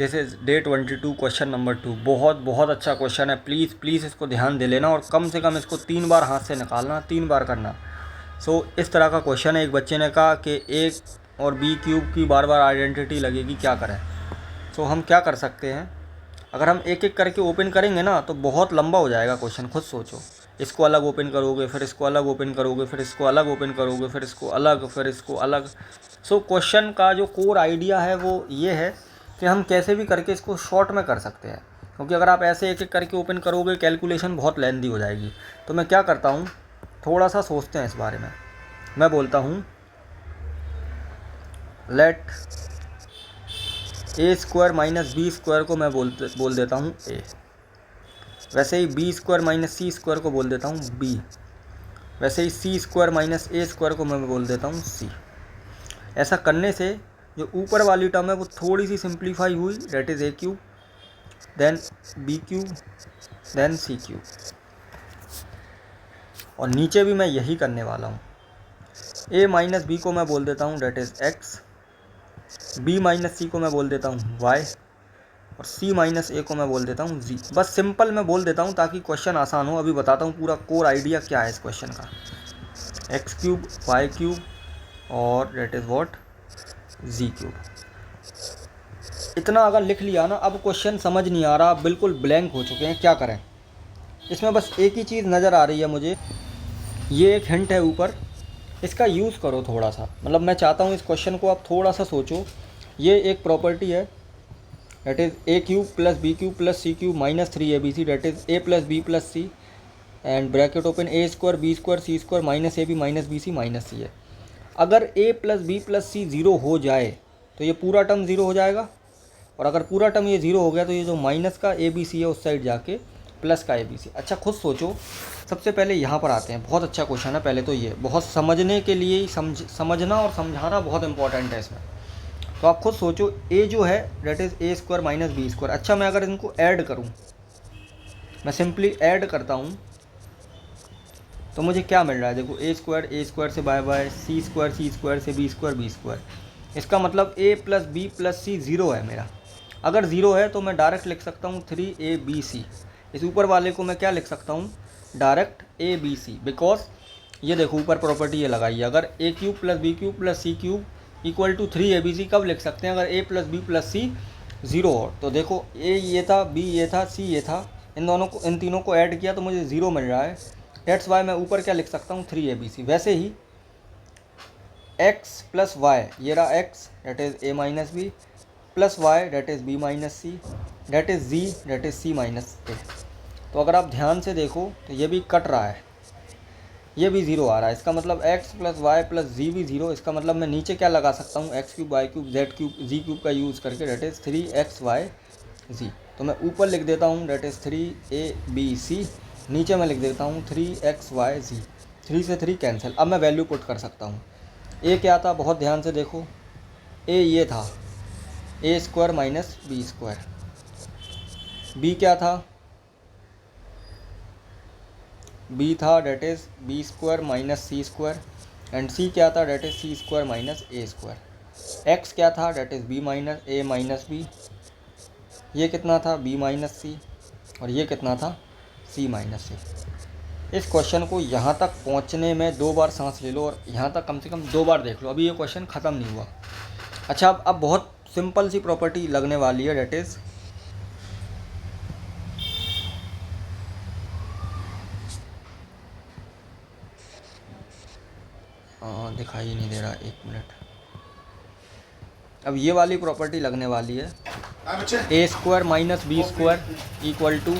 This is day 22 question number 2। बहुत बहुत अच्छा क्वेश्चन है, प्लीज़ प्लीज़ इसको ध्यान दे लेना और कम से कम इसको 3 बार हाथ से निकालना, 3 बार करना। इस तरह का क्वेश्चन है। एक बच्चे ने कहा कि ए और बी क्यूब की बार बार आइडेंटिटी लगेगी, क्या करें। हम क्या कर सकते हैं, अगर हम एक एक करके ओपन करेंगे ना तो बहुत लंबा हो जाएगा क्वेश्चन। खुद सोचो, इसको अलग ओपन करोगे, फिर इसको अलग ओपन करोगे, फिर इसको अलग ओपन करोगे, फिर इसको अलग, फिर इसको अलग। क्वेश्चन का जो कोर आइडिया है वो ये है कि हम कैसे भी करके इसको शॉर्ट में कर सकते हैं, क्योंकि अगर आप ऐसे एक एक करके ओपन करोगे कैलकुलेशन बहुत लेंदी हो जाएगी। तो मैं क्या करता हूँ, थोड़ा सा सोचते हैं इस बारे में। मैं बोलता हूँ लेट ए स्क्वायर माइनस बी स्क्वायर को मैं बोल देता हूँ ए। वैसे ही B square minus C square को बोल देता हूँ बी। वैसे ही सी स्क्वायर माइनस ए स्क्वायर को मैं बोल देता हूँ सी। ऐसा करने से जो ऊपर वाली टर्म है वो थोड़ी सी सिंप्लीफाई हुई, that is A cube, then b cube, then c cube. और नीचे भी मैं यही करने वाला हूँ। ए माइनस बी को मैं बोल देता हूँ that is x, b minus c को मैं बोल देता हूँ वाई, और सी माइनस ए को मैं बोल देता हूँ जी। बस सिंपल मैं बोल देता हूँ ताकि क्वेश्चन आसान हो। अभी बताता हूँ पूरा कोर आइडिया क्या है इस क्वेश्चन का। एक्स क्यूब, वाई क्यूब और that is what z cube. इतना अगर लिख लिया ना, अब क्वेश्चन समझ नहीं आ रहा, बिल्कुल ब्लैंक हो चुके हैं, क्या करें। इसमें बस एक ही चीज़ नज़र आ रही है मुझे, ये एक हिंट है ऊपर, इसका यूज़ करो थोड़ा सा। मतलब मैं चाहता हूँ इस क्वेश्चन को आप थोड़ा सा सोचो। ये एक प्रॉपर्टी है, that is A cube plus B cube plus C cube minus 3ab, that is A plus B plus C and bracket open A square B square C square minus A B minus B C minus C है। अगर A plus B plus C zero हो जाए तो ये पूरा term zero हो जाएगा, और अगर पूरा टर्म ये ज़ीरो हो गया तो ये जो माइनस का ए बी सी है उस साइड जाके प्लस का ए बी सी। अच्छा खुद सोचो, सबसे पहले यहाँ पर आते हैं। बहुत अच्छा क्वेश्चन है। पहले तो ये बहुत समझने के लिए ही समझना और समझाना बहुत इंपॉर्टेंट है इसमें। तो आप खुद सोचो, ए जो है that is a square minus B square. अच्छा मैं अगर इनको ऐड करूँ, मैं सिंपली ऐड करता हूँ तो मुझे क्या मिल रहा है, देखो ए स्क्वायर से बाय बाय, सी स्क्वायर से बी स्क्वायर। इसका मतलब ए plus B plus C zero है मेरा। अगर ज़ीरो है तो मैं डायरेक्ट लिख सकता हूँ 3abc। इस ऊपर वाले को मैं क्या लिख सकता हूँ, डायरेक्ट abc, बिकॉज ये देखो ऊपर प्रॉपर्टी ये लगाई है। अगर A cube plus B cube plus C cube equal to 3abc कब लिख सकते हैं, अगर A plus B plus C zero हो। तो देखो ए ये था, बी ये था, सी ये था, इन तीनों को ऐड किया तो मुझे ज़ीरो मिल रहा है। डेट्स वाई मैं ऊपर क्या लिख सकता हूँ, 3abc। वैसे ही x प्लस वाई, ये रहा x that is a minus b plus y that is b minus c that is z that is c minus a। तो अगर आप ध्यान से देखो तो ये भी कट रहा है, ये भी ज़ीरो आ रहा है। इसका मतलब x प्लस वाई प्लस जी भी ज़ीरो। इसका मतलब मैं नीचे क्या लगा सकता हूँ, X cube Y cube Z cube Z cube का यूज़ करके डेट इज़ 3xy जी। तो मैं ऊपर लिख देता हूँ डेट इज़ 3abc, नीचे मैं लिख देता हूँ 3xyz। 3 से 3 कैंसिल। अब मैं वैल्यू पुट कर सकता हूँ। ए क्या था, बहुत ध्यान से देखो, ए ये था A square minus B square. B क्या था, बी था that is B square minus C square, and C क्या था, that is C square minus A square. X क्या था, that is B minus A minus B. ये कितना था, बी माइनस सी, और ये कितना था, सी माइनस सी। इस क्वेश्चन को यहाँ तक पहुँचने में 2 बार सांस ले लो और यहाँ तक कम से कम 2 बार देख लो। अभी ये क्वेश्चन ख़त्म नहीं हुआ। अच्छा अब बहुत सिंपल सी प्रॉपर्टी लगने वाली है, डेट इज़ दिखाई ही नहीं दे रहा, 1 मिनट। अब ये वाली प्रॉपर्टी लगने वाली है, A square minus B square equal to